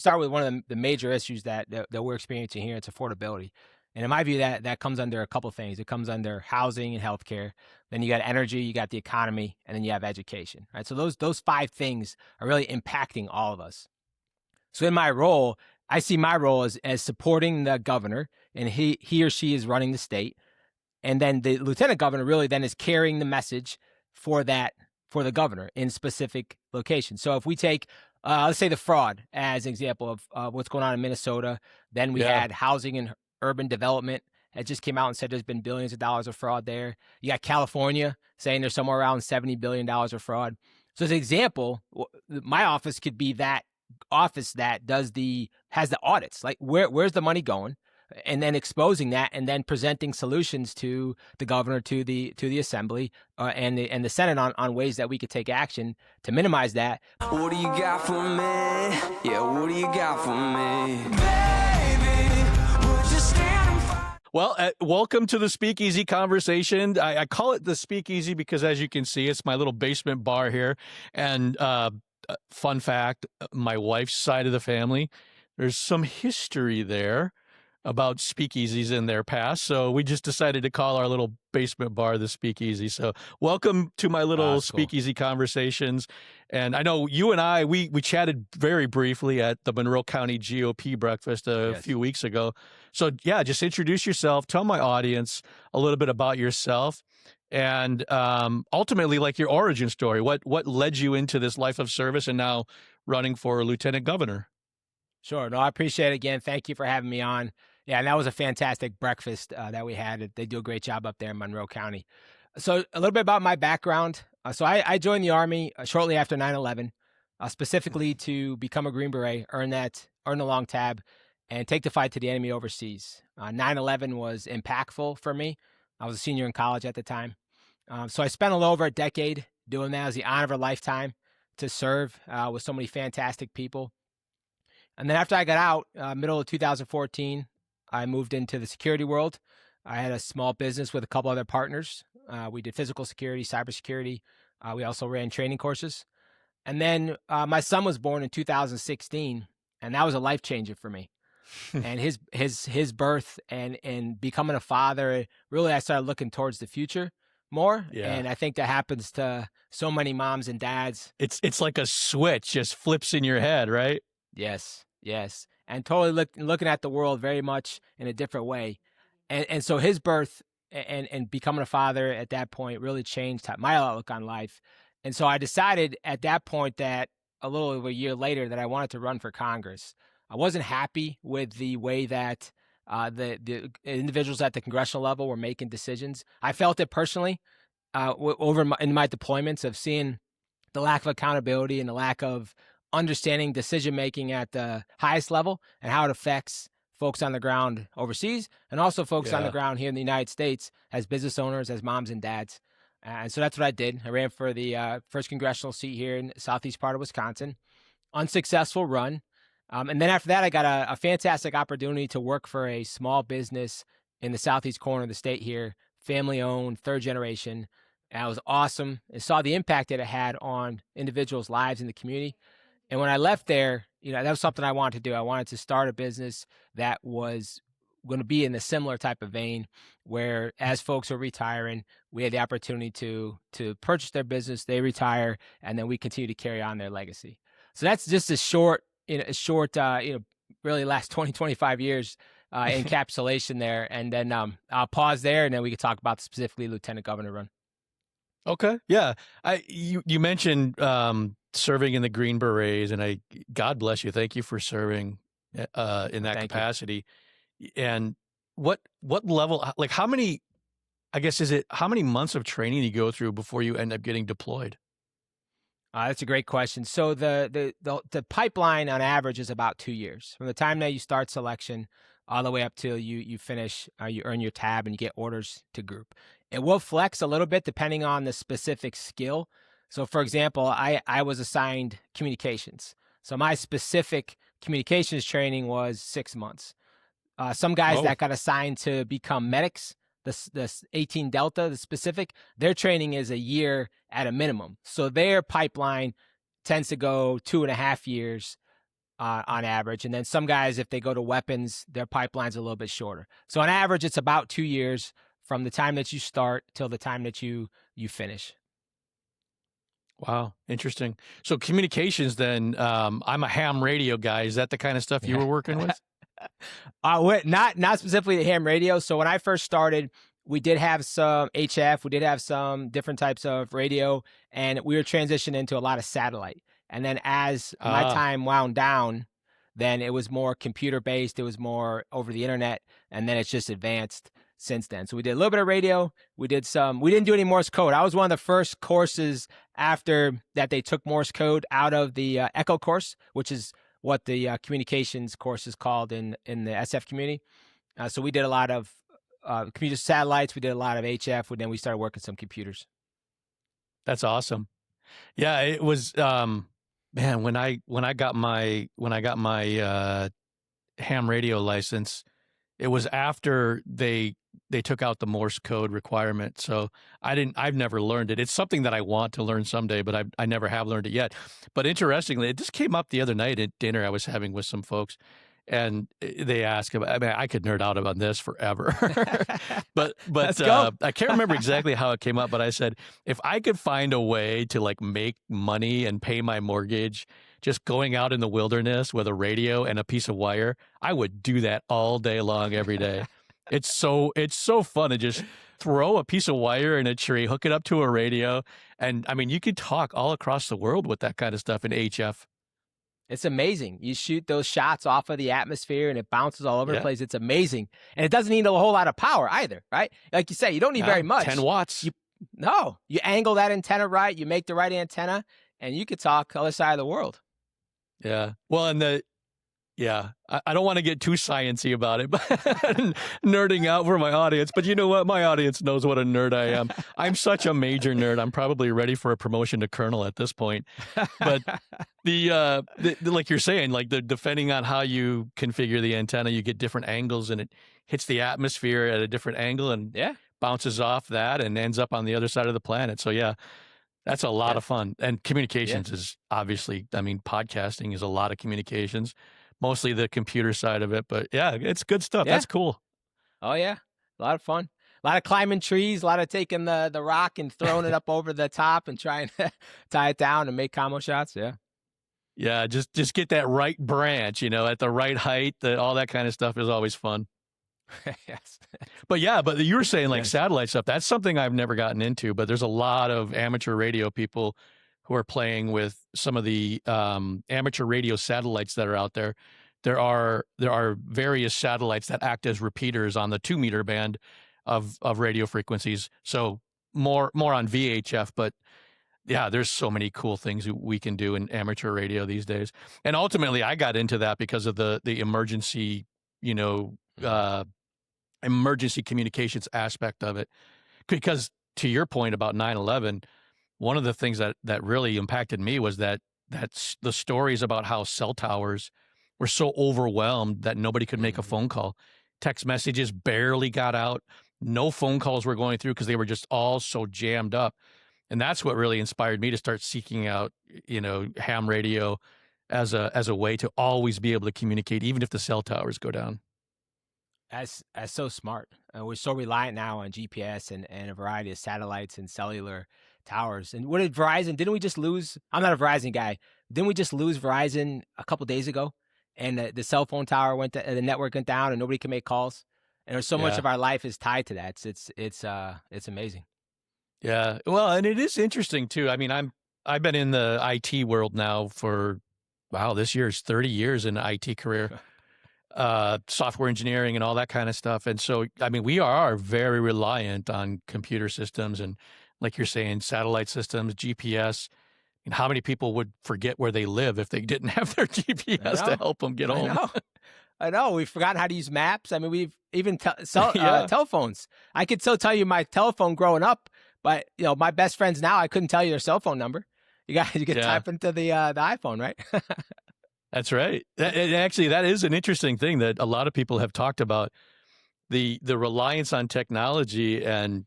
start with one of the major issues that we're experiencing here. It's affordability. And in my view, that comes under a couple things. It comes under housing and healthcare. Then you got energy, you got the economy, and then you have education. Right. So those five things are really impacting all of us. So in my role, I see my role as supporting the governor, and he or she is running the state. And then the lieutenant governor really then is carrying the message for the governor in specific locations. So if we take, let's say the fraud as an example of what's going on in Minnesota, then we Yeah. had housing and urban development. It just came out and said there's been billions of dollars of fraud there. You got California saying there's somewhere around $70 billion of fraud. So as an example, my office could be that office that has the audits, like where's the money going, and then exposing that, and then presenting solutions to the governor, to the assembly, and the Senate on ways that we could take action to minimize that. What do you got for me? Yeah, what do you got for me? Baby, would you stand and fight? Well, welcome to the Speakeasy conversation. I call it the Speakeasy because, as you can see, it's my little basement bar here. And fun fact, my wife's side of the family, there's some history there about speakeasies in their past. So we just decided to call our little basement bar the Speakeasy. So welcome to my little Cool. Speakeasy conversations. And I know you and I, we chatted very briefly at the Monroe County GOP breakfast a Yes. few weeks ago. So yeah, just introduce yourself, tell my audience a little bit about yourself, and ultimately, like, your origin story. What led you into this life of service and now running for lieutenant governor? Sure. No, I appreciate it again. Thank you for having me on. Yeah, and that was a fantastic breakfast that we had. They do a great job up there in Monroe County. So a little bit about my background. So I joined the Army shortly after 9/11, specifically to become a Green Beret, earn the long tab, and take the fight to the enemy overseas. 9/11 was impactful for me. I was a senior in college at the time. So I spent a little over a decade doing that. It was the honor of a lifetime to serve with so many fantastic people. And then after I got out, middle of 2014, I moved into the security world. I had a small business with a couple other partners. We did physical security, cybersecurity. We also ran training courses. And then my son was born in 2016, and that was a life changer for me. And his birth and becoming a father, really, I started looking towards the future more. Yeah. And I think that happens to so many moms and dads. It's like a switch just flips in your head, right? Yes, yes. And totally looking at the world very much in a different way. And so his birth and becoming a father at that point really changed my outlook on life. And so I decided at that point that a little over a year later that I wanted to run for Congress. I wasn't happy with the way that the individuals at the congressional level were making decisions. I felt it personally in my deployments of seeing the lack of accountability and the lack of understanding decision-making at the highest level and how it affects folks on the ground overseas and also folks on the Yeah. ground here in the United States as business owners, as moms and dads. And so that's what I did. I ran for the first congressional seat here in the southeast part of Wisconsin. Unsuccessful run. And then after that, I got a fantastic opportunity to work for a small business in the southeast corner of the state here, family-owned, third generation. And it was awesome. I saw the impact that it had on individuals' lives in the community. And when I left there, that was something I wanted to do. I wanted to start a business that was going to be in a similar type of vein where as folks are retiring, we had the opportunity to purchase their business, they retire, and then we continue to carry on their legacy. So that's just a short, really last 20, 25 years encapsulation there. And then I'll pause there, and then we can talk about specifically Lieutenant Governor run. Okay. Yeah. You mentioned serving in the Green Berets, and God bless you. Thank you for serving in that Thank you. capacity. And what level, like how many months of training you go through before you end up getting deployed? That's a great question. So the pipeline on average is about 2 years from the time that you start selection all the way up till you finish, you earn your tab and you get orders to group. It will flex a little bit depending on the specific skill. So for example, I was assigned communications. So my specific communications training was 6 months. Some guys that got assigned to become medics, the 18 Delta, the specific, their training is a year at a minimum. So their pipeline tends to go 2.5 years on average. And then some guys, if they go to weapons, their pipeline's a little bit shorter. So on average, it's about 2 years from the time that you start till the time that you finish. Wow, interesting. So communications then, I'm a ham radio guy. Is that the kind of stuff you were working with? Not specifically the ham radio. So when I first started, we did have some HF, we did have some different types of radio, and we were transitioning into a lot of satellite. And then as my time wound down, then it was more computer based, it was more over the internet, and then it's just advanced since then. So we did a little bit of radio. We didn't do any Morse code. I was one of the first courses after that they took Morse code out of the Echo course, which is what the communications course is called in the SF community. So we did a lot of computer satellites. We did a lot of HF. Then we started working some computers. That's awesome. Yeah, it was, man, when I got my ham radio license, it was after they took out the Morse code requirement. So I've never learned it. It's something that I want to learn someday, but I never have learned it yet. But interestingly, it just came up the other night at dinner I was having with some folks, and they asked about, I mean, I could nerd out about this forever, but I can't remember exactly how it came up, but I said, if I could find a way to like make money and pay my mortgage just going out in the wilderness with a radio and a piece of wire, I would do that all day long, every day. It's so fun to just throw a piece of wire in a tree, hook it up to a radio. And I mean, you could talk all across the world with that kind of stuff in HF. It's amazing. You shoot those shots off of the atmosphere and it bounces all over the place. It's amazing. And it doesn't need a whole lot of power either, right? Like you say, you don't need very much. 10 watts. You angle that antenna right, you make the right antenna, and you could talk other side of the world. Yeah. Well, and I don't want to get too sciencey about it, but nerding out for my audience. But you know what? My audience knows what a nerd I am. I'm such a major nerd. I'm probably ready for a promotion to colonel at this point. But the like you're saying, like depending on how you configure the antenna, you get different angles, and it hits the atmosphere at a different angle, and bounces off that and ends up on the other side of the planet. So yeah. That's a lot of fun. And communications is obviously, I mean, podcasting is a lot of communications, mostly the computer side of it. But yeah, it's good stuff. That's cool. Oh, yeah. A lot of fun. A lot of climbing trees, a lot of taking the rock and throwing it up over the top and trying to tie it down and make combo shots. Yeah. Yeah, just get that right branch, at the right height. All that kind of stuff is always fun. Yes. But you were saying like satellite stuff. That's something I've never gotten into, but there's a lot of amateur radio people who are playing with some of the amateur radio satellites that are out there. There are various satellites that act as repeaters on the 2-meter band of radio frequencies. So more on VHF, but yeah, there's so many cool things we can do in amateur radio these days. And ultimately I got into that because of the emergency, emergency communications aspect of it. Because to your point about 9/11, one of the things that really impacted me was that's the stories about how cell towers were so overwhelmed that nobody could make a phone call. Text messages barely got out. No phone calls were going through because they were just all so jammed up. And that's what really inspired me to start seeking out, ham radio as a way to always be able to communicate, even if the cell towers go down. That's so smart. We're so reliant now on GPS and a variety of satellites and cellular towers. And what did Verizon, didn't we just lose? I'm not a Verizon guy. Didn't we just lose Verizon a couple days ago? And the cell phone tower the network went down and nobody can make calls. And there's so much of our life is tied to that. It's amazing. Yeah. Well, and it is interesting too. I mean, I've been in the IT world now for, this year's 30 years in an IT career. Software engineering and all that kind of stuff. And so, I mean, we are very reliant on computer systems and, like you're saying, satellite systems, GPS. And how many people would forget where they live if they didn't have their GPS to help them get home? I know. We've forgotten how to use maps. I mean, we've even telephones. I could still tell you my telephone growing up, but my best friends now, I couldn't tell you their cell phone number. You could type into the iPhone, right? That's right. Actually, that is an interesting thing that a lot of people have talked about, the reliance on technology, and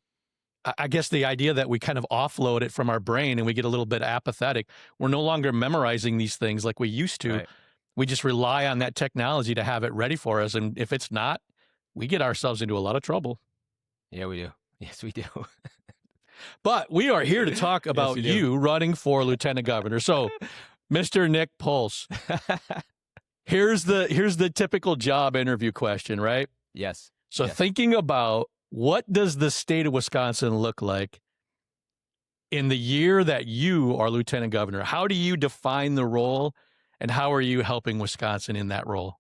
I guess the idea that we kind of offload it from our brain and we get a little bit apathetic. We're no longer memorizing these things like we used to. Right. We just rely on that technology to have it ready for us. And if it's not, we get ourselves into a lot of trouble. Yeah, we do. Yes, we do. But we are here to talk about we do. you running for lieutenant governor. So, Mr. Nick Polce, here's the typical job interview question, right? Yes. So Yes. thinking about what does the state of Wisconsin look like in the year that you are lieutenant governor? How do you define the role, and how are you helping Wisconsin in that role?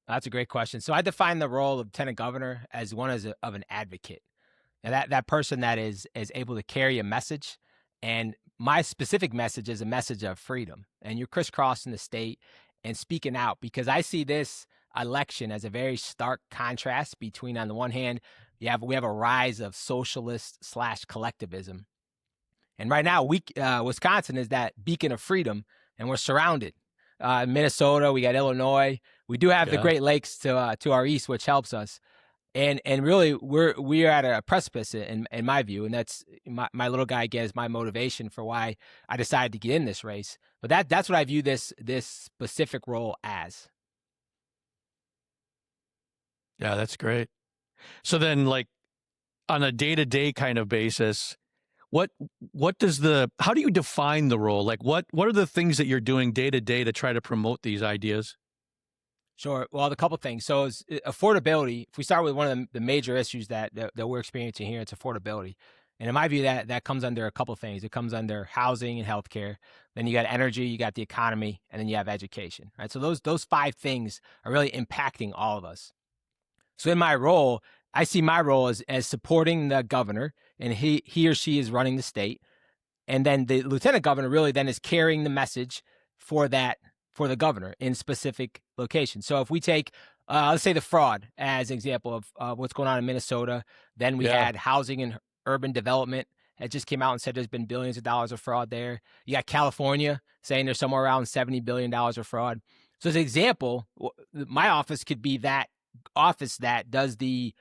That's a great question. So I define the role of lieutenant governor as one of an advocate. And that person that is able to carry a message. And my specific message is a message of freedom. And you're crisscrossing the state and speaking out, because I see this election as a very stark contrast between, on the one hand, we have a rise of socialist / collectivism. And right now, Wisconsin is that beacon of freedom, and we're surrounded. Minnesota, we got Illinois. We do have the Great Lakes to our east, which helps us. And really, we are at a precipice in my view, and that's my little guy again is my motivation for why I decided to get in this race. But that's what I view this specific role as. Yeah, that's great. So then, like, on a day-to-day kind of basis, how do you define the role? Like, what are the things that you're doing day to day to try to promote these ideas? Sure. Well, a couple things. So it's affordability. If we start with one of the major issues that we're experiencing here, it's affordability. And in my view, that comes under a couple things. It comes under housing and healthcare. Then you got energy, you got the economy, and then you have education. Right. So those 5 things are really impacting all of us. So in my role, I see my role as supporting the governor, and he or she is running the state. And then the lieutenant governor really then is carrying the message for the governor in specific locations. So if we take, let's say, the fraud as an example of what's going on in Minnesota, then we had housing and urban development. It just came out and said there's been billions of dollars of fraud there. You got California saying there's somewhere around $70 billion of fraud. So as an example, my office could be that office that has the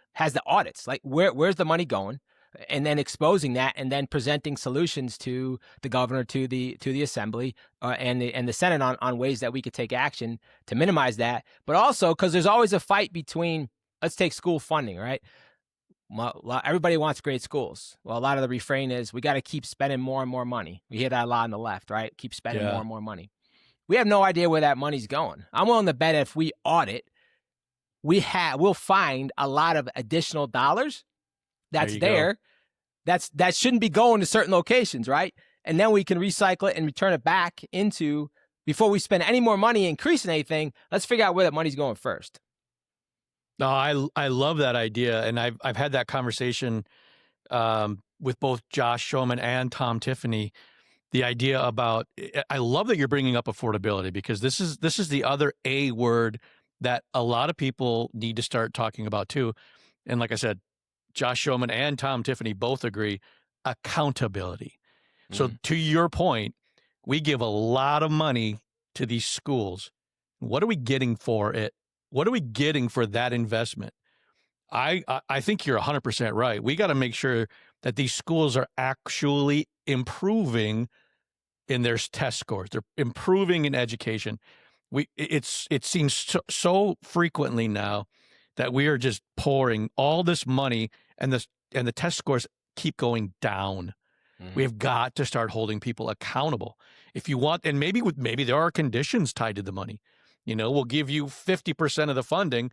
audits, like where's the money going, and then exposing that, and then presenting solutions to the governor, to the assembly, and the Senate on ways that we could take action to minimize that. But also, because there's always a fight between, let's take school funding, right? Everybody wants great schools. Well, a lot of the refrain is we got to keep spending more and more money. We hear that a lot on the left, right? Keep spending more and more money. We have no idea where that money's going. I'm willing to bet if we audit, we'll find a lot of additional dollars that's there. That shouldn't be going to certain locations, right? And then we can recycle it and return it back into, before we spend any more money increasing anything, let's figure out where that money's going first. No, I love that idea, and I've had that conversation with both Josh Schoeman and Tom Tiffany. The idea about, I love that you're bringing up affordability, because this is the other A word that a lot of people need to start talking about too. And like I said, Josh Schoeman and Tom Tiffany both agree, accountability. So to your point, we give a lot of money to these schools. What are we getting for it? What are we getting for that investment? I think you're 100% right. We got to make sure that these schools are actually improving in their test scores. They're improving in education. It seems so frequently now that we are just pouring all this money, and the test scores keep going down. We have got to start holding people accountable. If you want, and maybe there are conditions tied to the money. You know, we'll give you 50% of the funding,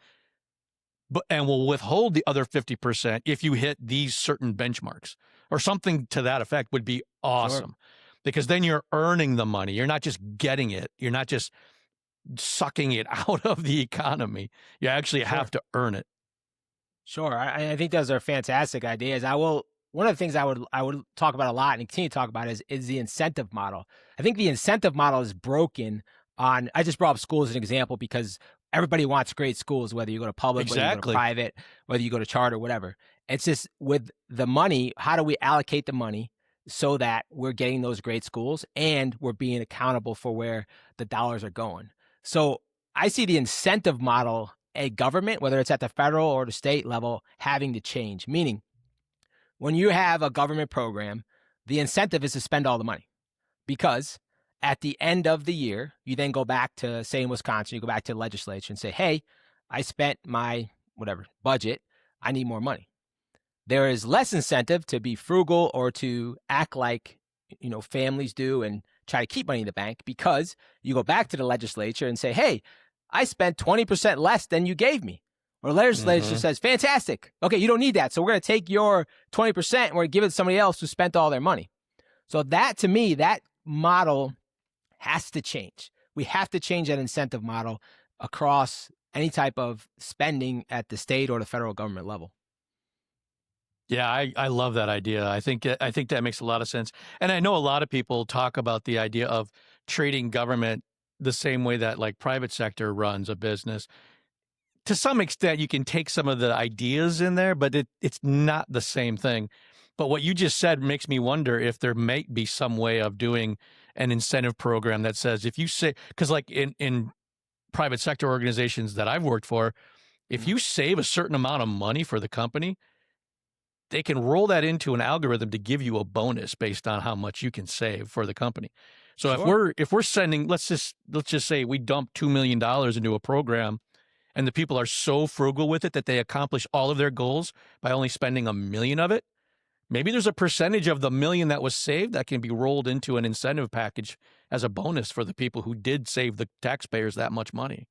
and we'll withhold the other 50% if you hit these certain benchmarks, or something to that effect would be awesome. Sure. Because then you're earning the money. You're not just getting it. You're not just sucking it out of the economy. You actually have to earn it. Sure. I think those are fantastic ideas. One of the things I would talk about a lot and continue to talk about is the incentive model. I think the incentive model is broken on, I just brought up schools as an example because everybody wants great schools, whether you go to public, whether you go to private, whether you go to charter, whatever. It's just with the money, how do we allocate the money so that we're getting those great schools and we're being accountable for where the dollars are going? So I see the incentive model, a government, whether it's at the federal or the state level, having to change. Meaning, when you have a government program, the incentive is to spend all the money, because At the end of the year, you then go back to, say in Wisconsin, you go back to the legislature and say, hey, I spent my whatever budget. I need more money. There is less incentive to be frugal or to act like, families do and try to keep money in the bank, because you go back to the legislature and say, hey, I spent 20% less than you gave me. Or the legislature says, fantastic. Okay, you don't need that. So we're going to take your 20% and we're going to give it to somebody else who spent all their money. So that, to me, that model has to change. We have to change that incentive model across any type of spending at the state or the federal government level. Yeah, I love that idea. I think that makes a lot of sense. And I know a lot of people talk about the idea of treating government the same way that like private sector runs a business. To some extent, you can take some of the ideas in there, but it's not the same thing. But what you just said makes me wonder if there might be some way of doing an incentive program that says, if you say, because like in private sector organizations that I've worked for, if you save a certain amount of money for the company, they can roll that into an algorithm to give you a bonus based on how much you can save for the company. So if we're sending, let's just say we dump $2 million into a program, and the people are so frugal with it that they accomplish all of their goals by only spending $1 million of it, maybe there's a percentage of the $1 million that was saved that can be rolled into an incentive package as a bonus for the people who did save the taxpayers that much money.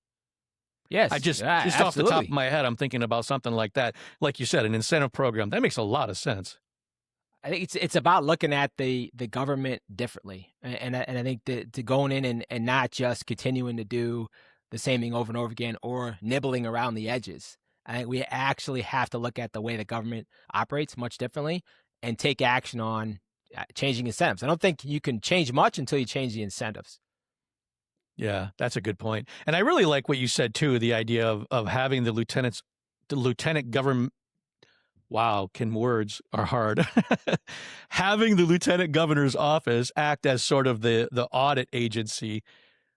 Yes. Just off the top of my head, I'm thinking about something like that. Like you said, an incentive program. That makes a lot of sense. I think it's about looking at the government differently. And I think to going in and not just continuing to do the same thing over and over again or nibbling around the edges. I think we actually have to look at the way the government operates much differently and take action on changing incentives. I don't think you can change much until you change the incentives. Yeah, that's a good point. And I really like what you said too, the idea of having the lieutenant government. Wow, words are hard. Having the lieutenant governor's office act as sort of the audit agency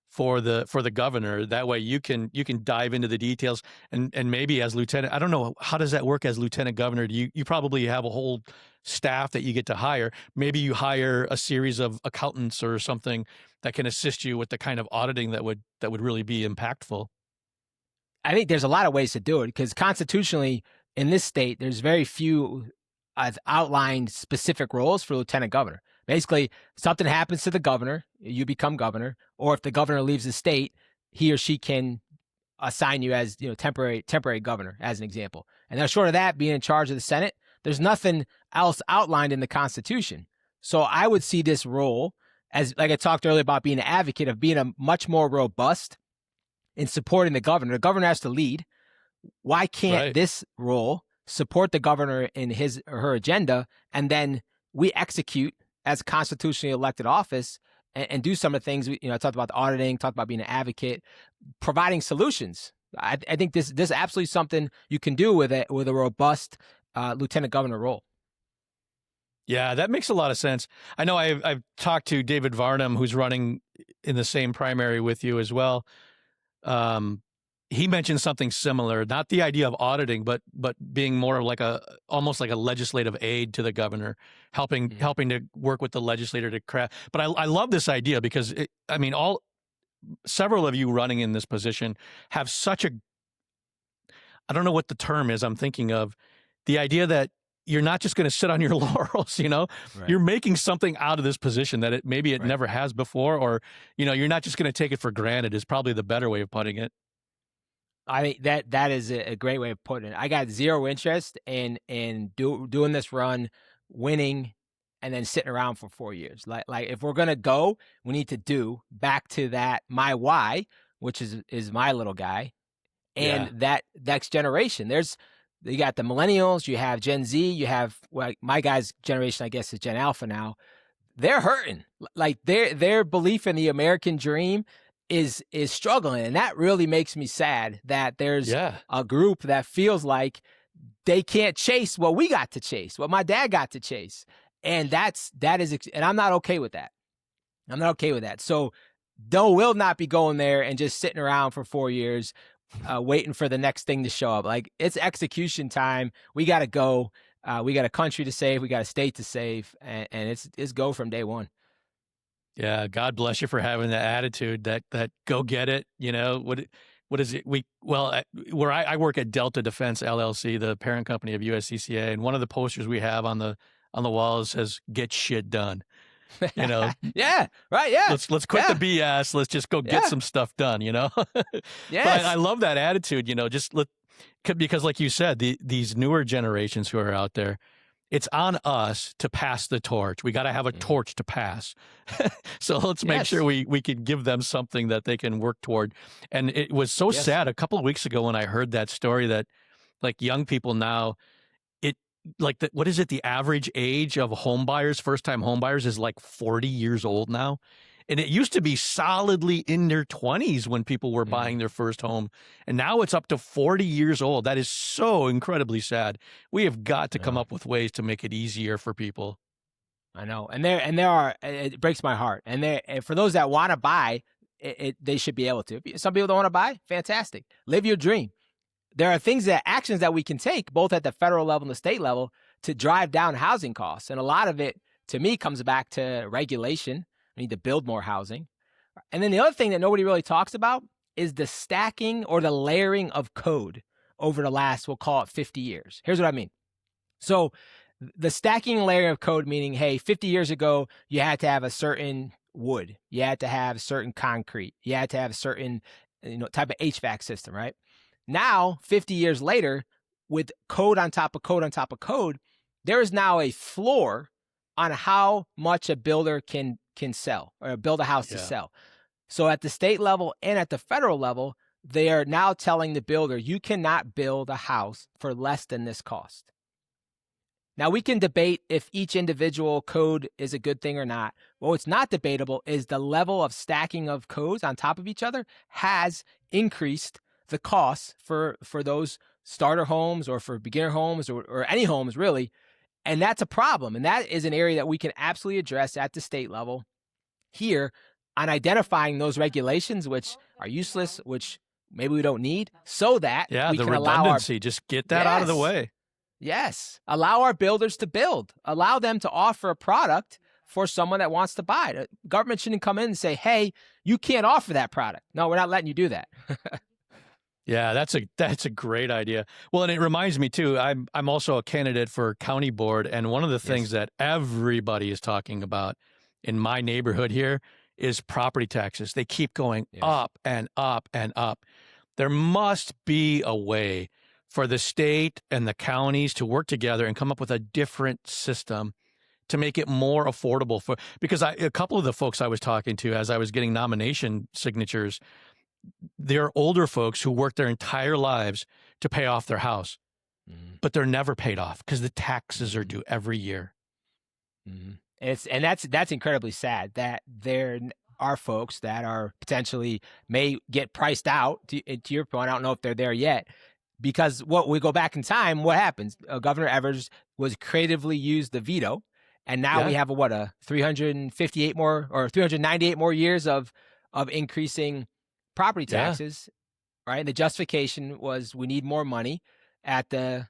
for the governor. That way you can dive into the details and maybe as lieutenant, I don't know, how does that work as lieutenant governor? You probably have a whole staff that you get to hire. Maybe you hire a series of accountants or something that can assist you with the kind of auditing that would really be impactful. I think there's a lot of ways to do it because constitutionally in this state, there's very few outlined specific roles for lieutenant governor. Basically, something happens to the governor, you become governor, or if the governor leaves the state, he or she can assign you as temporary governor, as an example. And then short of that, being in charge of the Senate, there's nothing else outlined in the Constitution. So I would see this role as, like I talked earlier about being an advocate, of being a much more robust in supporting the governor. The governor has to lead. Why can't this role support the governor in his or her agenda, and then we execute as a constitutionally elected office and do some of the things, I talked about the auditing, talked about being an advocate, providing solutions. I think this is absolutely something you can do with a robust lieutenant governor role. Yeah, that makes a lot of sense. I know I've talked to David Varnum, who's running in the same primary with you as well. He mentioned something similar, not the idea of auditing, but being more like almost like a legislative aid to the governor, helping to work with the legislator to craft. But I love this idea because several of you running in this position have such I don't know what the term is I'm thinking of, the idea that you're not just going to sit on your laurels, Right. You're making something out of this position that it never has before, or, you're not just going to take it for granted is probably the better way of putting it. I think that is a great way of putting it. I got zero interest in doing this run, winning, and then sitting around for 4 years. Like if we're gonna go, we need to do back to that my why, which is my little guy, and that next generation. You got the millennials, you have Gen Z, you have my guy's generation, I guess, is Gen Alpha now. They're hurting. Like their belief in the American dream is struggling, and that really makes me sad that there's a group that feels like they can't chase what we got to chase, what my dad got to chase, and and I'm not okay with that. I'm not okay with that. So will not be going there and just sitting around for 4 years waiting for the next thing to show up. Like, it's execution time. We got to go. We got a country to save. We got a state to save, and it's go from day one. Yeah, God bless you for having that attitude, that go get it. What is it? Where I work at Delta Defense LLC, the parent company of USCCA, and one of the posters we have on the wall says "Get shit done." You know, Yeah, right. Yeah, let's quit the yeah, BS. Let's just go get yeah, some stuff done. But I yes, love that attitude. Because like you said, these newer generations who are out there, it's on us to pass the torch. We got to have a Mhm. torch to pass. So let's make sure Yes, we can give them something that they can work toward. And it was so yes. sad a couple of weeks ago when I heard that story that like young people now, it what is it? The average age of home buyers, first time home buyers is like 40 years old now. And it used to be solidly in their 20s when people were Mhm. buying their first home. And now it's up to 40 years old. That is so incredibly sad. We have got to come No. up with ways to make it easier for people. I know, and there are. It breaks my heart. And for those that want to buy, they should be able to. Some people don't want to buy. Fantastic, live your dream. There are actions that we can take both at the federal level and the state level to drive down housing costs, and a lot of it, to me, comes back to regulation. We need to build more housing, and then the other thing that nobody really talks about is the stacking or the layering of code over the last, we'll call it 50 years. Here's what I mean. So the stacking and layering of code, meaning, hey, 50 years ago, you had to have a certain wood, you had to have certain concrete, you had to have a certain type of HVAC system, right? Now, 50 years later, with code on top of code on top of code, there is now a floor on how much a builder can sell or build a house to Yeah. sell. So at the state level and at the federal level, they are now telling the builder, you cannot build a house for less than this cost. Now, we can debate if each individual code is a good thing or not. What's not debatable is the level of stacking of codes on top of each other has increased the costs for those starter homes or for beginner homes or any homes, really. And that's a problem. And that is an area that we can absolutely address at the state level here on identifying those regulations, which are useless, which maybe we don't need, so that Yeah, we the can allow our. redundancy, just get that out of the Yes. way. Yes. Allow our builders to build. Allow them to offer a product for someone that wants to buy it. Government shouldn't come in and say, hey, you can't offer that product. No, we're not letting you do that. Yeah, that's a great idea. Well, and it reminds me too, I'm also a candidate for county board, and one of the things that everybody is talking about in my neighborhood here is property taxes. They keep going Yes. up and up and up. There must be a way for the state and the counties to work together and come up with a different system to make it more affordable because a couple of the folks I was talking to as I was getting nomination signatures, they're older folks who worked their entire lives to pay off their house, but they're never paid off because the taxes are due every year. That's incredibly sad that there are folks that are potentially may get priced out. To your point, I don't know if they're there yet, because what we go back in time, what happens? Governor Evers was creatively used the veto, and now we have a 358 more or 398 more years of increasing property taxes, right? The justification was we need more money at the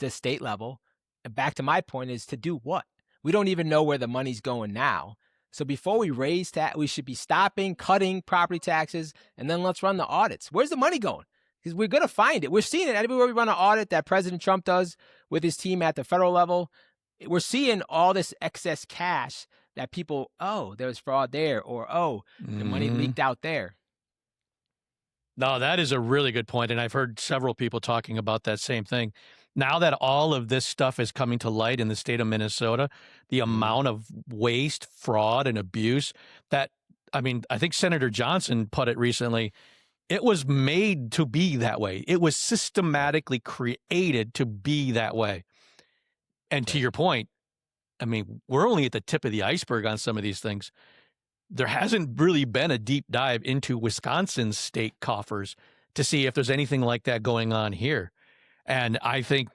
state level. And back to my point is to do what? We don't even know where the money's going now. So before we raise that, we should be stopping, cutting property taxes, and then let's run the audits. Where's the money going? Because we're going to find it. We're seeing it everywhere we run an audit that President Trump does with his team at the federal level. We're seeing all this excess cash that people, there was fraud there, or, the money leaked out there. No, that is a really good point, and I've heard several people talking about that same thing. Now that all of this stuff is coming to light in the state of Minnesota, the amount of waste, fraud, and abuse I think Senator Johnson put it recently, it was made to be that way. It was systematically created to be that way. And to your point, I mean, we're only at the tip of the iceberg on some of these things. There hasn't really been a deep dive into Wisconsin's state coffers to see if there's anything like that going on here. And I think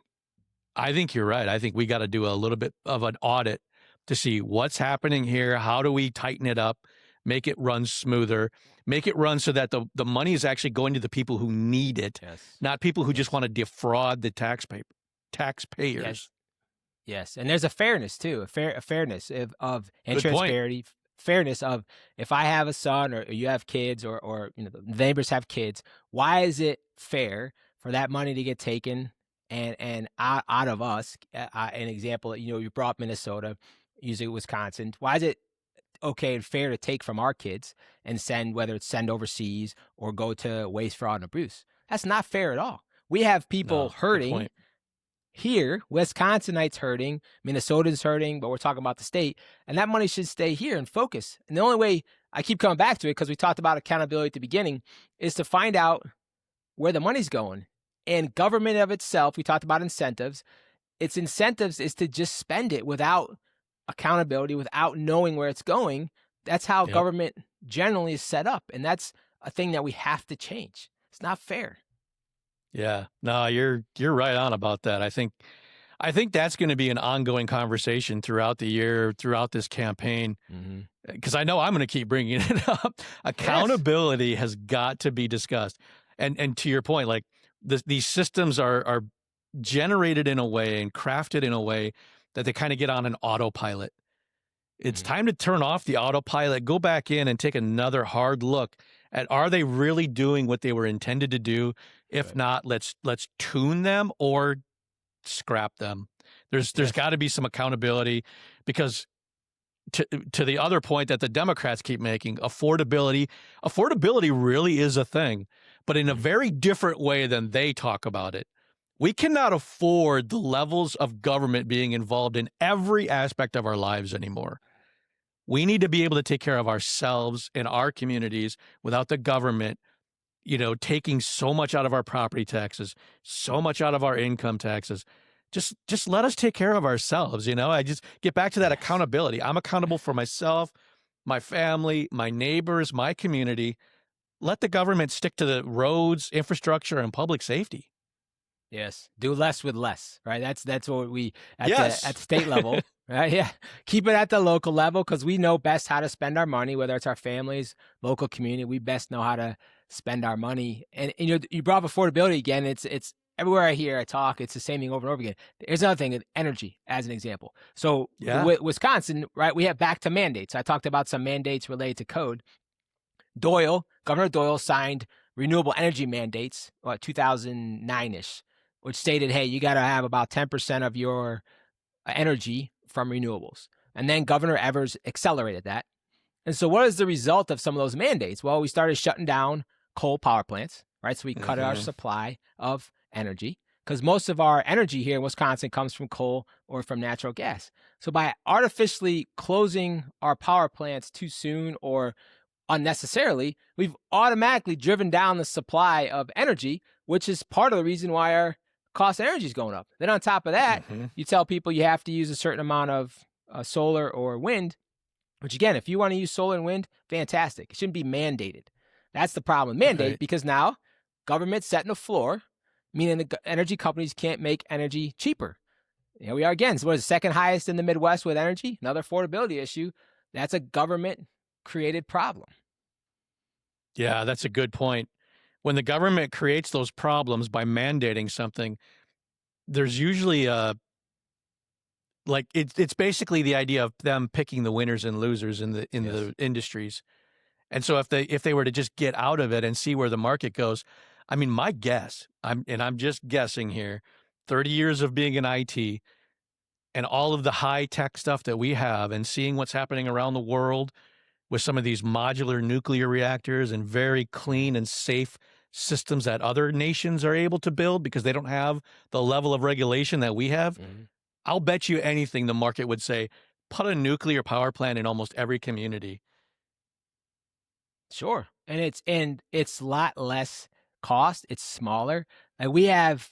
you're right. I think we got to do a little bit of an audit to see what's happening here. How do we tighten it up, make it run smoother, make it run so that the money is actually going to the people who need it, not people who just want to defraud the taxpayers. Yes. And there's a fairness too, a fairness of and Good point. transparency. fairness of, if I have a son or you have kids, or the neighbors have kids, why is it fair for that money to get taken and out of us? An example, you brought up Minnesota, usually Wisconsin. Why is it okay and fair to take from our kids and send, whether it's send overseas or go to waste, fraud, and abuse? That's not fair at all. We have people No, good hurting point. here, Wisconsinites hurting, Minnesotans hurting, but we're talking about the state, and that money should stay here and focus. And the only way, I keep coming back to it because we talked about accountability at the beginning, is to find out where the money's going. And government of itself, we talked about incentives. Its incentives is to just spend it without accountability, without knowing where it's going. That's how Yep. government generally is set up, and that's a thing that we have to change. It's not fair. Yeah, no, you're right on about that. I think that's going to be an ongoing conversation throughout the year, throughout this campaign, because I know I'm going to keep bringing it up. Accountability has got to be discussed, and to your point, like these systems are generated in a way and crafted in a way that they kind of get on an autopilot. It's time to turn off the autopilot, go back in and take another hard look at, are they really doing what they were intended to do? If not, let's tune them or scrap them. There's got to be some accountability, because to the other point that the Democrats keep making, affordability really is a thing, but in a very different way than they talk about it. We cannot afford the levels of government being involved in every aspect of our lives anymore. We need to be able to take care of ourselves and our communities without the government, taking so much out of our property taxes, so much out of our income taxes. Just let us take care of ourselves. I just get back to that accountability. I'm accountable for myself, my family, my neighbors, my community. Let the government stick to the roads, infrastructure, and public safety. Yes, do less with less, right? That's what we at Yes. the state level, right? Yeah, keep it at the local level, because we know best how to spend our money, whether it's our families, local community. We best know how to spend our money. And you brought up affordability again. It's everywhere I talk, it's the same thing over and over again. Here's another thing, energy as an example. So Wisconsin, right? We have back to mandates. I talked about some mandates related to code. Governor Doyle signed renewable energy mandates, 2009-ish. Which stated, hey, you got to have about 10% of your energy from renewables. And then Governor Evers accelerated that. And so what is the result of some of those mandates? Well, we started shutting down coal power plants, right? So we cut our supply of energy, because most of our energy here in Wisconsin comes from coal or from natural gas. So by artificially closing our power plants too soon or unnecessarily, we've automatically driven down the supply of energy, which is part of the reason why our cost of energy is going up. Then on top of that, you tell people you have to use a certain amount of solar or wind, which again, if you want to use solar and wind, fantastic. It shouldn't be mandated. That's the problem with mandate, because now government's setting a floor, meaning the energy companies can't make energy cheaper. Here we are again. So what is the second highest in the Midwest with energy? Another affordability issue. That's a government-created problem. Yeah, that's a good point. When the government creates those problems by mandating something, there's usually it's basically the idea of them picking the winners and losers in the industries. And so if they were to just get out of it and see where the market goes, I mean, my guess, I'm just guessing here, 30 years of being in IT and all of the high tech stuff that we have, and seeing what's happening around the world with some of these modular nuclear reactors and very clean and safe systems that other nations are able to build because they don't have the level of regulation that we have. I'll bet you anything the market would say, put a nuclear power plant in almost every community. Sure. And it's a lot less cost. It's smaller. Like we have,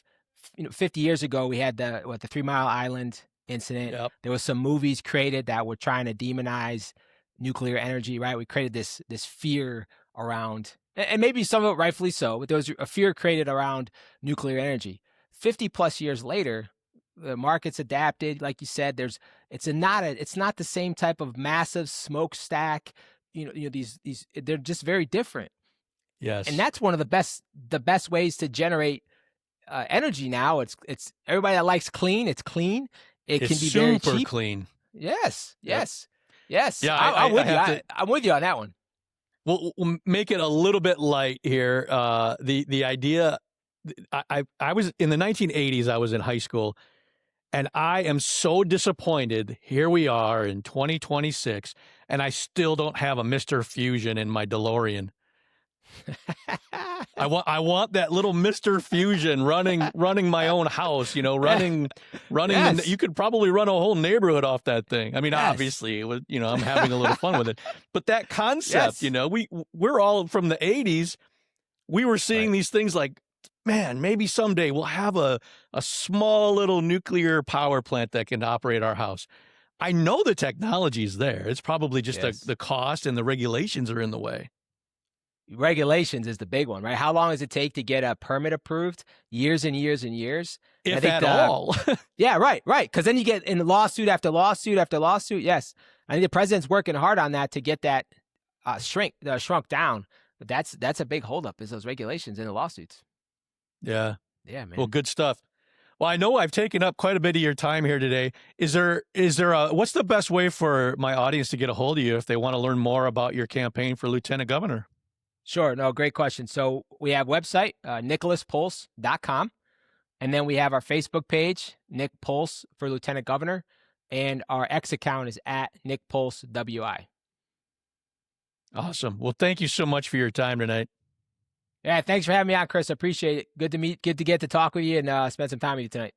50 years ago, we had the 3 Mile Island incident. Yep. There was some movies created that were trying to demonize nuclear energy, right? We created this fear around, and maybe some of it rightfully so, but there was a fear created around nuclear energy. 50 plus years later, the market's adapted. Like you said, it's not the same type of massive smokestack. These they're just very different. Yes. And that's one of the best ways to generate energy now. It's everybody that likes clean. It's clean. It can be very cheap. Super clean. Yes. Yep. Yes. Yes, Yeah, I'm I with you. have to. I'm with you on that one. We'll make it a little bit light here. The idea. I was in the 1980s. I was in high school, and I am so disappointed. Here we are in 2026, and I still don't have a Mr. Fusion in my DeLorean. I want that little Mr. Fusion running my own house, running Yes. you could probably run a whole neighborhood off that thing. I mean, Yes. obviously it was, I'm having a little fun with it. But that concept, Yes. we're all from the 80s. We were seeing Right. these things like, man, maybe someday we'll have a small little nuclear power plant that can operate our house. I know the technology is there. It's probably just Yes. the cost and the regulations are in the way. Regulations is the big one, right? How long does it take to get a permit approved? Years and years and years. And I If think at all. Yeah, right. Because then you get in lawsuit after lawsuit after lawsuit. Yes, I think the president's working hard on that to get that shrunk down. But that's a big holdup is those regulations and the lawsuits. Yeah. Yeah, man. Well, good stuff. Well, I know I've taken up quite a bit of your time here today. Is there what's the best way for my audience to get a hold of you if they want to learn more about your campaign for lieutenant governor? Sure. No, great question. So we have website, nicholaspolce.com. And then we have our Facebook page, Nick Polce for Lieutenant Governor. And our X account is at Nick Polce WI. Awesome. Well, thank you so much for your time tonight. Yeah, thanks for having me on, Chris. I appreciate it. Good to get to talk with you and spend some time with you tonight.